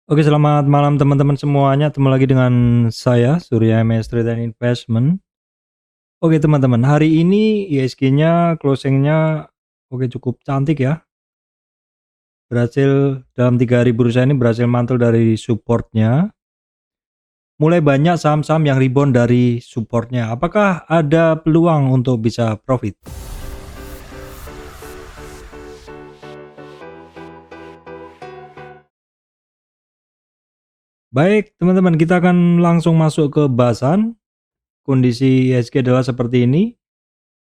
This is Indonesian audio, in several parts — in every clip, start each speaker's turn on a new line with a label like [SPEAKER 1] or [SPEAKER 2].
[SPEAKER 1] Oke, selamat malam teman-teman semuanya. Ketemu lagi dengan saya Surya MS Trade and Investment. Oke teman-teman, hari ini ISG-nya closing-nya cukup cantik ya. Berhasil dalam 3 hari bursa ini berhasil mantul dari supportnya. Mulai banyak saham-saham yang rebound dari supportnya. Apakah ada peluang untuk bisa profit? Baik teman-teman, kita akan langsung masuk ke bahasan. Kondisi ISG adalah seperti ini.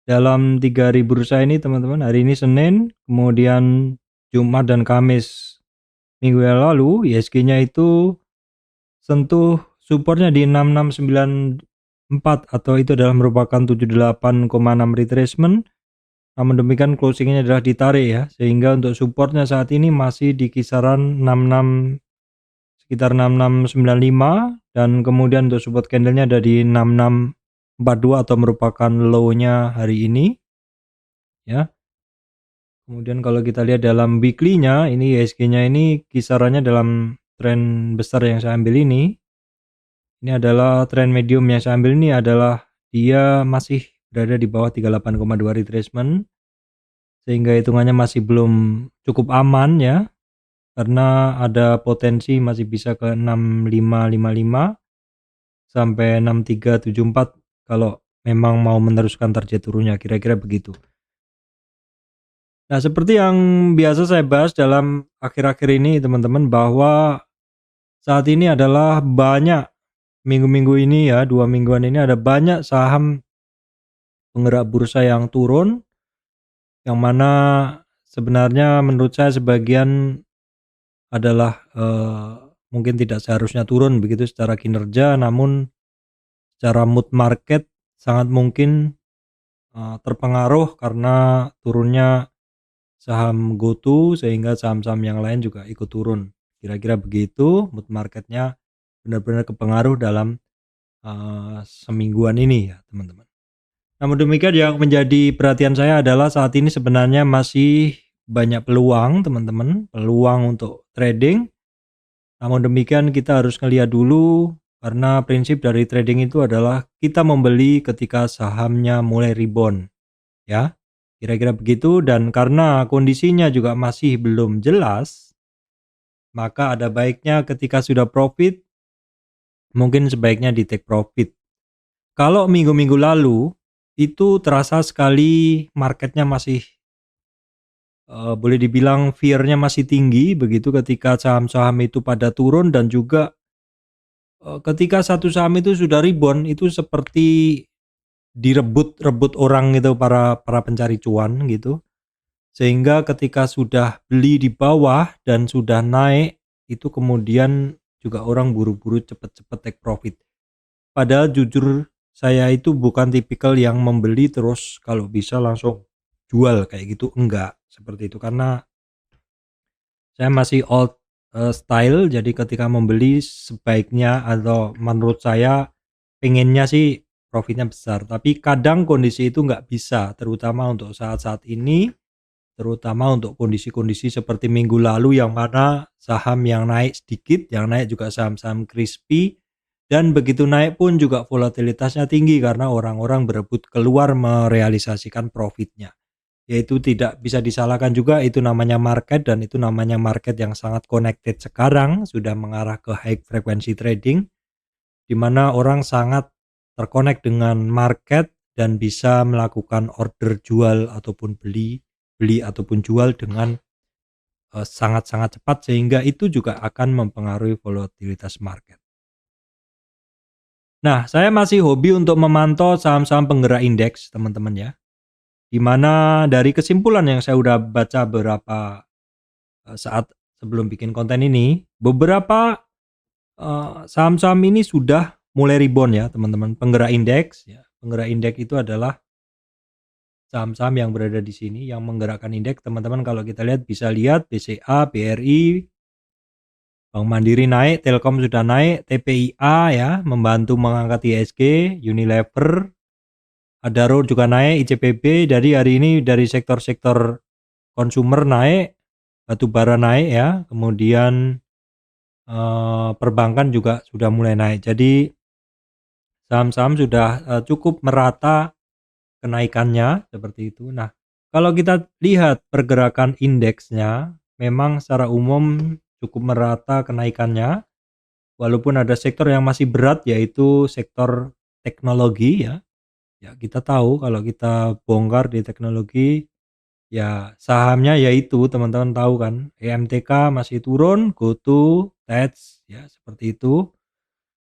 [SPEAKER 1] Dalam 3 hari bursa ini teman-teman, hari ini Senin, kemudian Jumat dan Kamis minggu yang lalu, ISG-nya itu sentuh supportnya di 6694 atau itu adalah merupakan 78,6 retracement. Namun demikian closingnya adalah ditarik ya, sehingga untuk supportnya saat ini masih di kisaran 66, sekitar 6695, dan kemudian untuk support candlenya ada di 6642 atau merupakan low-nya hari ini ya. Kemudian kalau kita lihat dalam weekly-nya, ini ISG-nya ini kisarannya dalam tren besar yang saya ambil ini adalah tren medium yang saya ambil ini adalah dia masih berada di bawah 38,2 retracement, sehingga hitungannya masih belum cukup aman ya, karena ada potensi masih bisa ke 6555 sampai 6374 kalau memang mau meneruskan target turunnya, kira-kira begitu. Nah, seperti yang biasa saya bahas dalam akhir-akhir ini teman-teman, bahwa saat ini adalah banyak minggu-minggu ini ya, 2 mingguan ini ada banyak saham penggerak bursa yang turun, yang mana sebenarnya menurut saya sebagian adalah mungkin tidak seharusnya turun begitu secara kinerja, namun secara mood market sangat mungkin terpengaruh karena turunnya saham GoTo, sehingga saham-saham yang lain juga ikut turun. Kira-kira begitu, mood marketnya benar-benar kepengaruh dalam semingguan ini ya teman-teman. Namun demikian yang menjadi perhatian saya adalah saat ini sebenarnya masih banyak peluang teman-teman, peluang untuk trading. Namun demikian kita harus ngelihat dulu, karena prinsip dari trading itu adalah kita membeli ketika sahamnya mulai rebound ya. Kira-kira begitu, dan karena kondisinya juga masih belum jelas, maka ada baiknya ketika sudah profit mungkin sebaiknya di take profit. Kalau minggu-minggu lalu itu terasa sekali marketnya masih boleh dibilang fear-nya masih tinggi begitu ketika saham-saham itu pada turun, dan juga ketika satu saham itu sudah rebound itu seperti direbut-rebut orang gitu, para pencari cuan gitu. Sehingga ketika sudah beli di bawah dan sudah naik, itu kemudian juga orang buru-buru cepet-cepet take profit. Padahal jujur saya itu bukan tipikal yang membeli terus kalau bisa langsung jual kayak gitu, enggak seperti itu, karena saya masih old style. Jadi ketika membeli sebaiknya, atau menurut saya pengennya sih profitnya besar, tapi kadang kondisi itu nggak bisa, terutama untuk saat-saat ini, terutama untuk kondisi-kondisi seperti minggu lalu yang mana saham yang naik sedikit, yang naik juga saham-saham crispy, dan begitu naik pun juga volatilitasnya tinggi karena orang-orang berebut keluar merealisasikan profitnya. Yaitu tidak bisa disalahkan juga, itu namanya market, dan itu namanya market yang sangat connected sekarang, sudah mengarah ke high frequency trading, di mana orang sangat terkonek dengan market dan bisa melakukan order jual ataupun beli ataupun jual dengan sangat-sangat cepat, sehingga itu juga akan mempengaruhi volatilitas market. Nah, saya masih hobi untuk memantau saham-saham penggerak indeks teman-teman ya, di mana dari kesimpulan yang saya udah baca beberapa saat sebelum bikin konten ini, beberapa saham-saham ini sudah mulai rebound ya teman-teman. Penggerak indeks ya, penggerak indeks itu adalah saham-saham yang berada di sini yang menggerakkan indeks teman-teman. Kalau kita lihat bisa lihat BCA, BRI, Bank Mandiri naik, Telkom sudah naik, TPIA ya membantu mengangkat ISG, Unilever, Adaro juga naik, ICBP. Dari hari ini dari sektor-sektor konsumer naik, batu bara naik ya, kemudian perbankan juga sudah mulai naik. Jadi saham-saham sudah cukup merata kenaikannya seperti itu. Nah, kalau kita lihat pergerakan indeksnya memang secara umum cukup merata kenaikannya, walaupun ada sektor yang masih berat yaitu sektor teknologi ya. Ya kita tahu kalau kita bongkar di teknologi, ya sahamnya yaitu teman-teman tahu kan, EMTK masih turun, GoTo, TEDS ya seperti itu.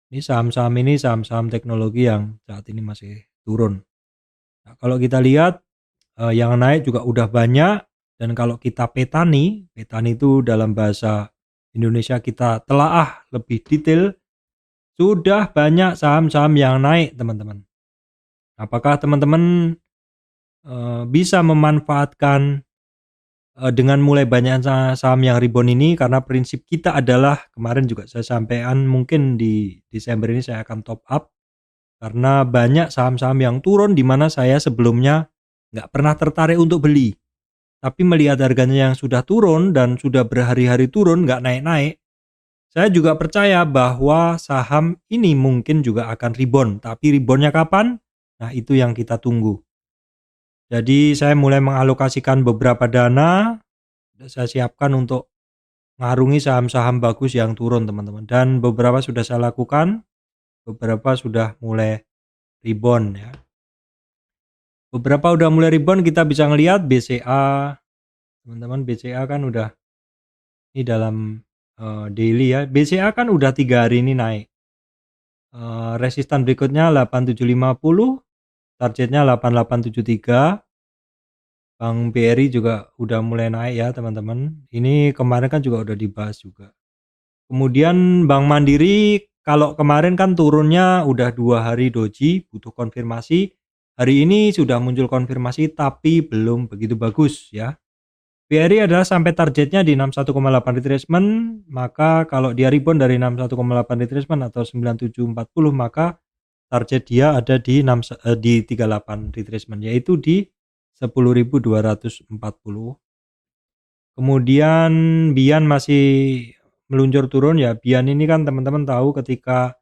[SPEAKER 1] Ini saham-saham teknologi yang saat ini masih turun. Nah, kalau kita lihat yang naik juga udah banyak, dan kalau kita petani itu dalam bahasa Indonesia kita telaah lebih detail, sudah banyak saham-saham yang naik teman-teman. Apakah teman-teman bisa memanfaatkan dengan mulai banyak saham yang rebound ini? Karena prinsip kita adalah kemarin juga saya sampaikan, mungkin di Desember ini saya akan top up karena banyak saham-saham yang turun di mana saya sebelumnya nggak pernah tertarik untuk beli. Tapi melihat harganya yang sudah turun dan sudah berhari-hari turun nggak naik-naik, saya juga percaya bahwa saham ini mungkin juga akan rebound. Tapi reboundnya kapan? Nah itu yang kita tunggu. Jadi saya mulai mengalokasikan beberapa dana, saya siapkan untuk mengarungi saham-saham bagus yang turun teman-teman. Dan beberapa sudah saya lakukan, beberapa sudah mulai rebound ya. Beberapa udah mulai rebound, kita bisa ngelihat BCA, teman-teman. BCA kan udah ini dalam daily ya. BCA kan udah 3 hari ini naik. Resistan berikutnya 8750, targetnya 8873. Bank BRI juga udah mulai naik ya teman-teman. Ini kemarin kan juga udah dibahas juga. Kemudian Bank Mandiri kalau kemarin kan turunnya udah 2 hari doji, butuh konfirmasi. Hari ini sudah muncul konfirmasi tapi belum begitu bagus ya. BRI adalah sampai targetnya di 61,8 retracement, maka kalau dia rebound dari 61,8 retracement atau 9740, maka target dia ada di 38 retracement, yaitu di 10.240. Kemudian Bian masih meluncur turun ya. Bian ini kan teman-teman tahu ketika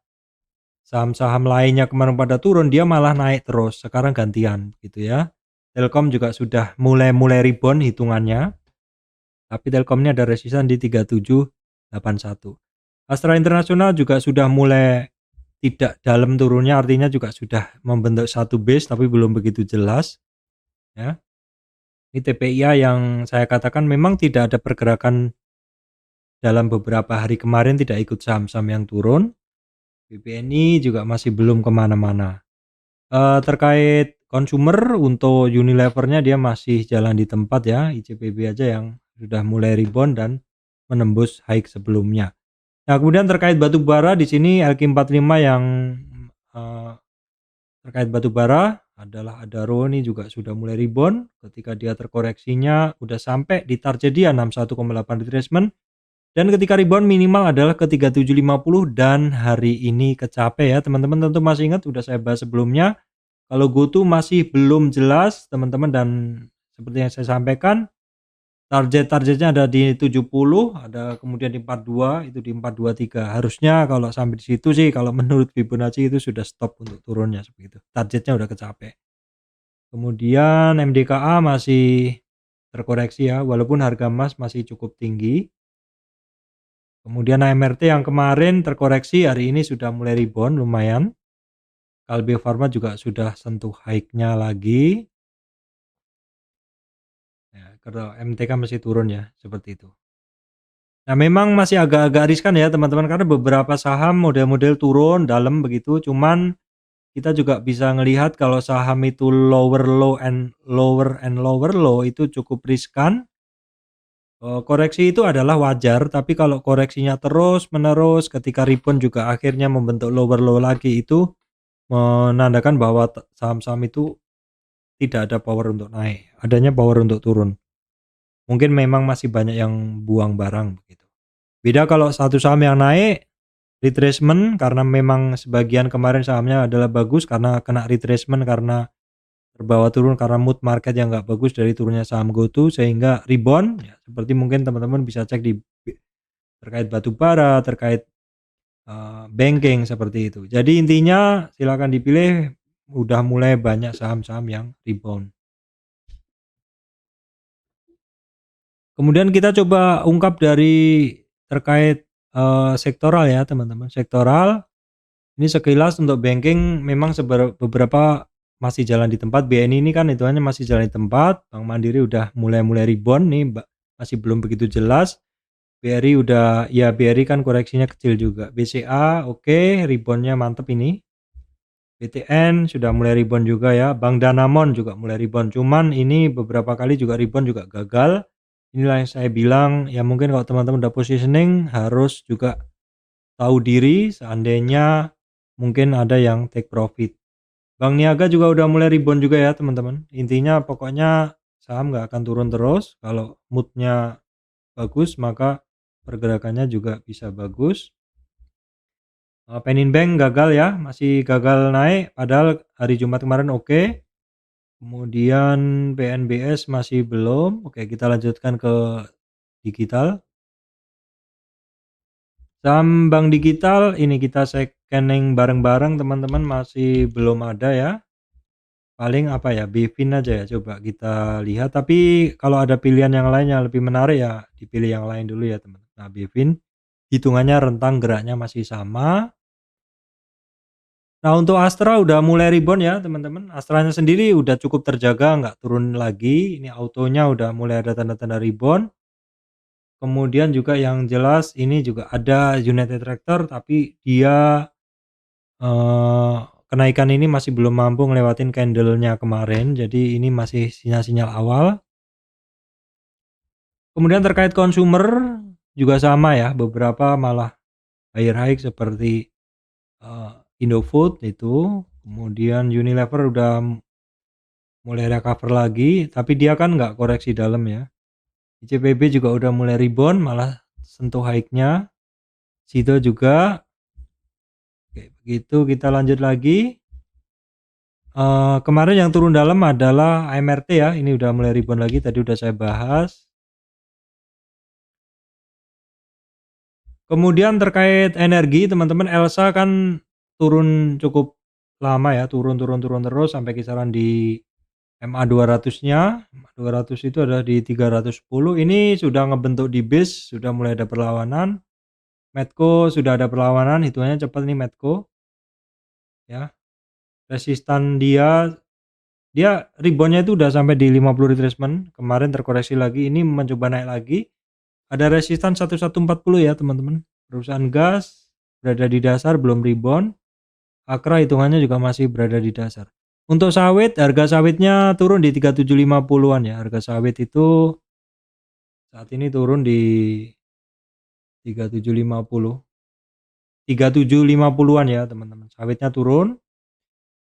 [SPEAKER 1] saham-saham lainnya kemarin pada turun, dia malah naik terus. Sekarang gantian gitu ya. Telkom juga sudah mulai rebound hitungannya. Tapi Telkom ini ada resisten di 3781. Astra Internasional juga sudah mulai tidak dalam turunnya, artinya juga sudah membentuk satu base tapi belum begitu jelas ya. Ini TPIA yang saya katakan memang tidak ada pergerakan dalam beberapa hari kemarin, tidak ikut saham-saham yang turun. BBNI juga masih belum kemana-mana. Terkait consumer untuk Unilevernya dia masih jalan di tempat ya. ICPB aja yang sudah mulai rebound dan menembus high sebelumnya. Nah kemudian terkait batu bara di sini LQ45 yang terkait batu bara adalah Adaro, ini juga sudah mulai rebound ketika dia terkoreksinya udah sampai di target dia 61,8 retracement, dan ketika rebound minimal adalah ke 3750 dan hari ini kecapai ya teman-teman. Tentu masih ingat udah saya bahas sebelumnya, kalau GoTo masih belum jelas teman-teman, dan seperti yang saya sampaikan targetnya ada di 70, ada kemudian di 42, itu di 423. Harusnya kalau sampai di situ sih kalau menurut Fibonacci itu sudah stop untuk turunnya seperti itu. Targetnya udah kecapai. Kemudian MDKA masih terkoreksi ya, walaupun harga emas masih cukup tinggi. Kemudian AMRT yang kemarin terkoreksi hari ini sudah mulai rebound lumayan. Kalbe Farma juga sudah sentuh high-nya lagi. Ya, kalau MTK masih turun ya, seperti itu. Nah, memang masih agak-agak riskan ya teman-teman, karena beberapa saham model-model turun dalam begitu, cuman kita juga bisa ngelihat kalau saham itu lower low and lower low itu cukup riskan. Koreksi itu adalah wajar, tapi kalau koreksinya terus-menerus ketika rebound juga akhirnya membentuk lower low lagi, itu menandakan bahwa saham-saham itu tidak ada power untuk naik, adanya power untuk turun. Mungkin memang masih banyak yang buang barang begitu. Beda kalau satu saham yang naik retracement, karena memang sebagian kemarin sahamnya adalah bagus karena kena retracement karena terbawa turun karena mood market yang nggak bagus dari turunnya saham GoTo sehingga rebound ya, seperti mungkin teman-teman bisa cek di terkait batu bara, terkait banking seperti itu. Jadi intinya silakan dipilih, udah mulai banyak saham-saham yang rebound. Kemudian kita coba ungkap dari terkait sektoral ya teman-teman. Sektoral ini sekilas untuk banking memang beberapa masih jalan di tempat. BNI ini kan hitungannya masih jalan di tempat. Bank Mandiri udah mulai rebound nih, masih belum begitu jelas. BRI udah, ya BRI kan koreksinya kecil juga. BCA oke, reboundnya mantep ini. BTN sudah mulai rebound juga ya. Bank Danamon juga mulai rebound. Cuman ini beberapa kali juga rebound juga gagal. Inilah yang saya bilang, ya mungkin kalau teman-teman udah positioning harus juga tahu diri seandainya mungkin ada yang take profit. Bank Niaga juga udah mulai rebound juga ya teman-teman. Intinya pokoknya saham nggak akan turun terus. Kalau moodnya bagus maka pergerakannya juga bisa bagus. Penin Bank gagal ya, masih gagal naik padahal hari Jumat kemarin oke. Kemudian PNBS masih belum. Oke, kita lanjutkan ke digital. Saham bank digital ini kita scanning bareng-bareng teman-teman, masih belum ada ya. Paling apa ya, BFIN aja ya, coba kita lihat. Tapi kalau ada pilihan yang lain yang lebih menarik ya dipilih yang lain dulu ya teman-teman. Nah, BFIN hitungannya rentang geraknya masih sama. Nah, untuk Astra udah mulai rebound ya teman-teman. Astranya sendiri udah cukup terjaga, nggak turun lagi. Ini autonya udah mulai ada tanda-tanda rebound. Kemudian juga yang jelas ini juga ada United Tractor, tapi dia kenaikan ini masih belum mampu ngelewatin candle-nya kemarin. Jadi ini masih sinyal-sinyal awal. Kemudian terkait consumer juga sama ya, beberapa malah higher high seperti Indofood itu. Kemudian Unilever udah mulai recover lagi, tapi dia kan nggak koreksi dalam ya. ICBP juga udah mulai rebound, malah sentuh high-nya. Sido juga. Oke, begitu kita lanjut lagi. Kemarin yang turun dalam adalah AMRT ya, ini udah mulai rebound lagi, tadi udah saya bahas. Kemudian terkait energi teman-teman, Elsa kan turun cukup lama ya, turun terus sampai kisaran di MA 200-nya. 200 itu adalah di 310. Ini sudah ngebentuk di base, sudah mulai ada perlawanan. Medco sudah ada perlawanan, hitungannya cepat nih Medco. Ya. Resistan dia reboundnya itu udah sampai di 50 retracement. Kemarin terkoreksi lagi, ini mencoba naik lagi. Ada resistan 1140 ya teman-teman. Perusahaan gas berada di dasar, belum rebound. Akra hitungannya juga masih berada di dasar. Untuk sawit, harga sawitnya turun di 3750-an ya. Harga sawit itu saat ini turun di 3750. 3750-an ya teman-teman. Sawitnya turun.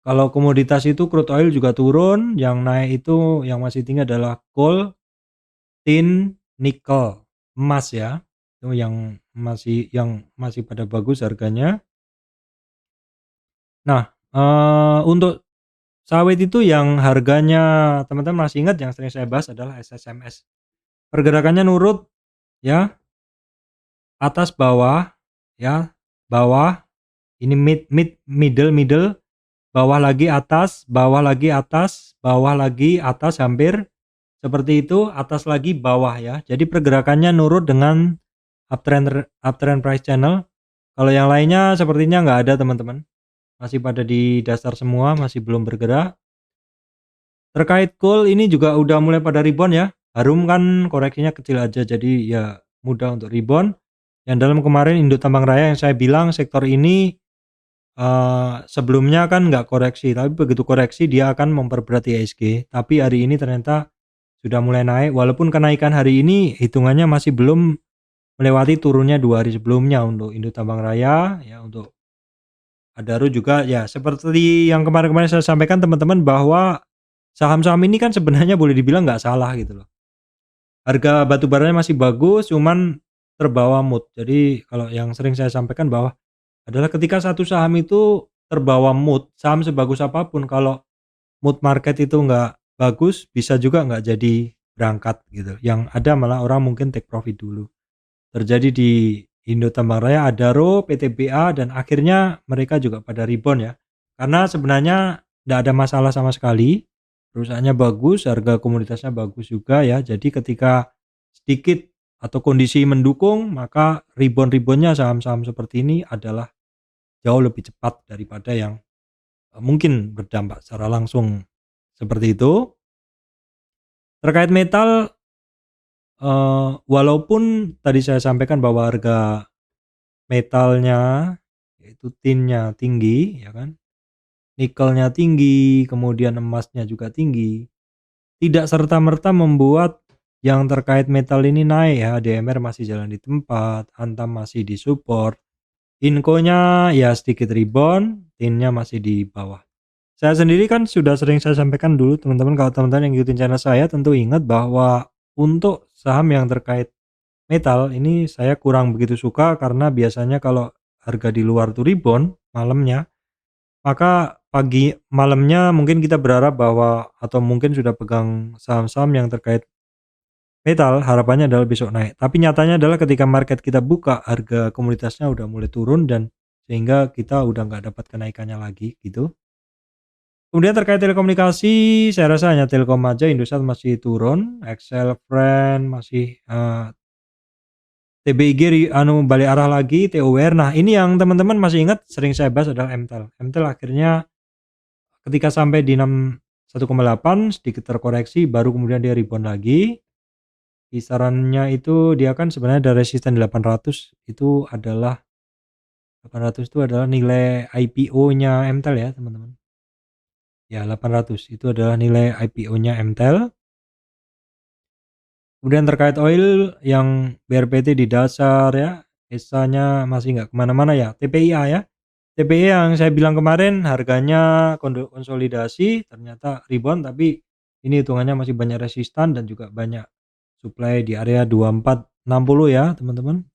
[SPEAKER 1] Kalau komoditas itu crude oil juga turun. Yang naik itu yang masih tinggi adalah coal, tin, nikel, emas ya. Itu yang masih pada bagus harganya. Nah, untuk sawit itu yang harganya teman-teman masih ingat yang sering saya bahas adalah SSMS. Pergerakannya nurut ya, atas bawah ya, bawah ini middle, bawah lagi atas, bawah lagi atas, bawah lagi atas, hampir seperti itu, atas lagi bawah ya. Jadi pergerakannya nurut dengan uptrend price channel. Kalau yang lainnya sepertinya nggak ada teman-teman, masih pada di dasar semua, masih belum bergerak. Terkait coal ini juga udah mulai pada rebound ya. Harum kan koreksinya kecil aja, jadi ya mudah untuk rebound. Yang dalam kemarin Indo Tambang Raya yang saya bilang sektor ini sebelumnya kan nggak koreksi, tapi begitu koreksi dia akan memperberat IHSG. Tapi hari ini ternyata sudah mulai naik, walaupun kenaikan hari ini hitungannya masih belum melewati turunnya 2 hari sebelumnya untuk Indo Tambang Raya ya. Untuk Adaro juga ya, seperti yang kemarin-kemarin saya sampaikan teman-teman, bahwa saham-saham ini kan sebenarnya boleh dibilang nggak salah gitu loh. Harga batu baranya masih bagus, cuman terbawa mood. Jadi kalau yang sering saya sampaikan bahwa adalah ketika satu saham itu terbawa mood, saham sebagus apapun kalau mood market itu nggak bagus, bisa juga nggak jadi berangkat gitu. Yang ada malah orang mungkin take profit dulu. terjadi di Indo Tambang Raya, Adaro, PTBA, dan akhirnya mereka juga pada rebound ya. Karena sebenarnya tidak ada masalah sama sekali, perusahaannya bagus, harga komoditasnya bagus juga ya. Jadi ketika sedikit atau kondisi mendukung, maka rebound-reboundnya saham-saham seperti ini adalah jauh lebih cepat daripada yang mungkin berdampak secara langsung seperti itu. Terkait metal, walaupun tadi saya sampaikan bahwa harga metalnya, yaitu tinnya tinggi ya kan, nikelnya tinggi, kemudian emasnya juga tinggi, tidak serta-merta membuat yang terkait metal ini naik ya. DMR masih jalan di tempat, Antam masih di-support, Inconya ya sedikit rebound, tinnya masih di bawah. Saya sendiri kan sudah sering saya sampaikan dulu teman-teman, kalau teman-teman yang ngikutin channel saya tentu ingat bahwa untuk saham yang terkait metal ini saya kurang begitu suka, karena biasanya kalau harga di luar tuh rebound malamnya, maka pagi malamnya mungkin kita berharap bahwa atau mungkin sudah pegang saham-saham yang terkait metal, harapannya adalah besok naik. Tapi nyatanya adalah ketika market kita buka, harga komoditasnya udah mulai turun, dan sehingga kita udah nggak dapat kenaikannya lagi gitu. Kemudian terkait telekomunikasi, saya rasa hanya Telkom aja, Indosat masih turun, Excel, Friend masih TBIG balik arah lagi, TOWR. Nah, ini yang teman-teman masih ingat sering saya bahas adalah MTEL. MTEL akhirnya ketika sampai di 61,8 sedikit terkoreksi, baru kemudian dia rebound lagi. Kisarannya itu dia kan sebenarnya ada resisten 800, itu adalah 800 itu adalah nilai IPO-nya MTEL ya, teman-teman. Ya, 800 itu adalah nilai IPO-nya MTEL. Kemudian terkait oil yang BRPT di dasar ya, ESA-nya masih nggak kemana-mana ya. TPIA ya, TPIA yang saya bilang kemarin harganya konsolidasi, ternyata rebound, tapi ini hitungannya masih banyak resistan dan juga banyak supply di area 2460 ya teman-teman.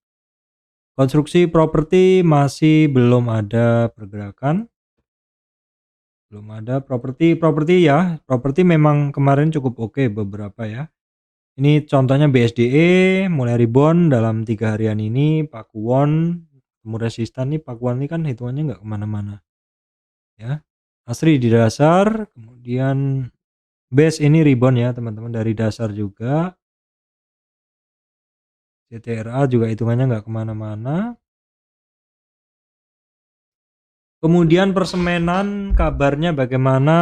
[SPEAKER 1] Konstruksi properti masih belum ada pergerakan, belum ada. Properti ya, properti memang kemarin cukup oke beberapa ya. Ini contohnya BSDE mulai rebound dalam 3 harian ini, Pakuwon ketemu resistan nih, Pakuwon ini kan hitungannya nggak kemana-mana ya. Asri di dasar, kemudian BES ini rebound ya teman-teman dari dasar juga. CTRA juga hitungannya nggak kemana-mana. Kemudian persemenan kabarnya bagaimana?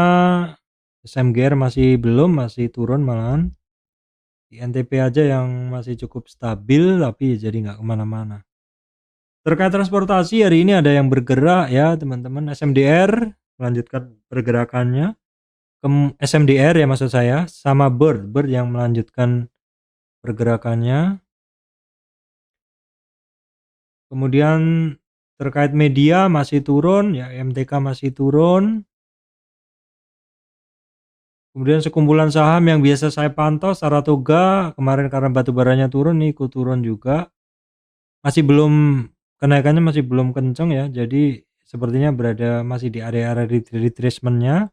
[SPEAKER 1] SMGR masih belum, masih turun malahan. INTP aja yang masih cukup stabil, tapi jadi nggak kemana-mana. Terkait transportasi hari ini ada yang bergerak ya teman-teman. SMDR melanjutkan pergerakannya. SMDR ya maksud saya, sama Bird yang melanjutkan pergerakannya. Kemudian terkait media masih turun ya, MTK masih turun. Kemudian sekumpulan saham yang biasa saya pantau, Saratoga kemarin karena batu baranya turun nih ikut turun juga. Masih belum, kenaikannya masih belum kenceng ya. Jadi sepertinya berada masih di area-area retracement-nya.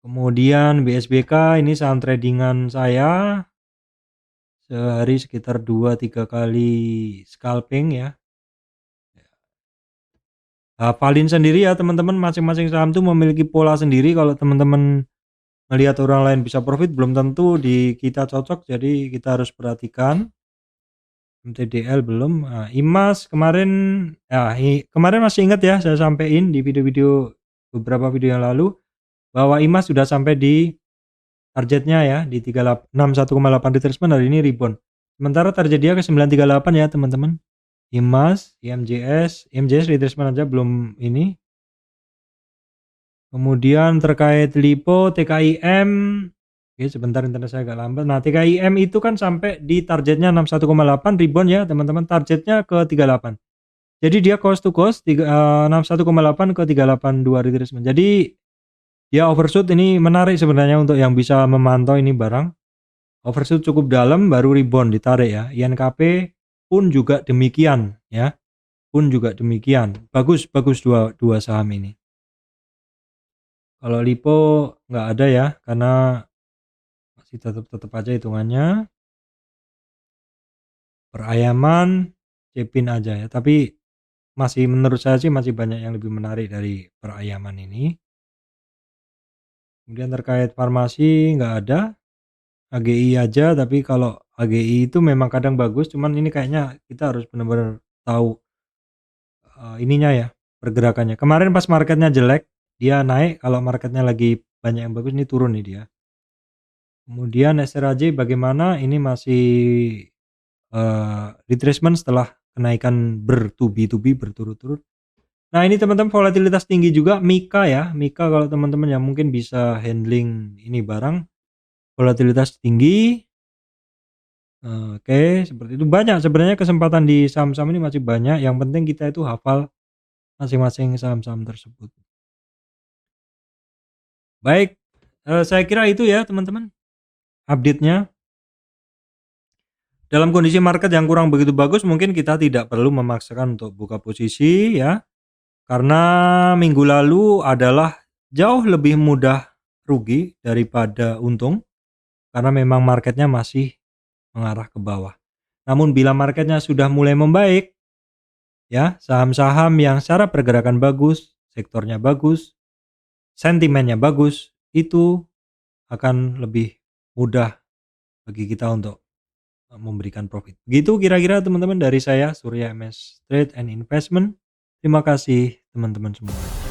[SPEAKER 1] Kemudian BSBK ini saham tradingan saya. Sehari sekitar 2-3 kali scalping ya. Hafalin sendiri ya teman-teman, masing-masing saham tuh memiliki pola sendiri. Kalau teman-teman melihat orang lain bisa profit, belum tentu di kita cocok, jadi kita harus perhatikan. MTDL belum. IMAS kemarin kemarin masih ingat ya, saya sampaikan di video-video beberapa video yang lalu bahwa IMAS sudah sampai di targetnya ya, di 61,8 retracement, hari ini rebound. Sementara target dia ke 938 ya teman-teman. IMAS, IMJS retracement aja belum ini. Kemudian terkait LIPO, TKIM, oke sebentar internet saya agak lambat. Nah TKIM itu kan sampai di targetnya 61,8 rebound ya teman-teman, targetnya ke 38. Jadi dia cost to cost 61,8 ke 382 retracement. Jadi dia overshoot, ini menarik sebenarnya untuk yang bisa memantau ini barang. Overshoot cukup dalam baru rebound ditarik ya. INKP pun juga demikian ya. Pun juga demikian. Bagus dua saham ini. Kalau LIPO nggak ada ya, karena masih tetap aja hitungannya Perayaman, Cepin aja ya, tapi menurut saya sih masih banyak yang lebih menarik dari Perayaman ini. Kemudian terkait farmasi nggak ada, AGI aja, tapi kalau AGI itu memang kadang bagus, cuman ini kayaknya kita harus benar-benar tahu, ininya ya, pergerakannya. Kemarin pas marketnya jelek, dia naik, kalau marketnya lagi banyak yang bagus, ini turun nih dia. Kemudian SRAJ bagaimana, ini masih, retracement setelah kenaikan bertubi-tubi, berturut-turut. Nah ini teman-teman volatilitas tinggi juga Mika ya, Mika kalau teman-teman yang mungkin bisa handling ini barang, volatilitas tinggi. Oke, seperti itu. Banyak sebenarnya kesempatan di saham-saham ini masih banyak, yang penting kita itu hafal masing-masing saham-saham tersebut. Baik, saya kira itu ya teman-teman, update-nya. Dalam kondisi market yang kurang begitu bagus mungkin kita tidak perlu memaksakan untuk buka posisi ya, karena minggu lalu adalah jauh lebih mudah rugi daripada untung, karena memang marketnya masih mengarah ke bawah. Namun bila marketnya sudah mulai membaik, ya, saham-saham yang secara pergerakan bagus, sektornya bagus, sentimennya bagus, itu akan lebih mudah bagi kita untuk memberikan profit. Begitu kira-kira teman-teman dari saya, Surya MS Trade and Investment. Terima kasih teman-teman semua.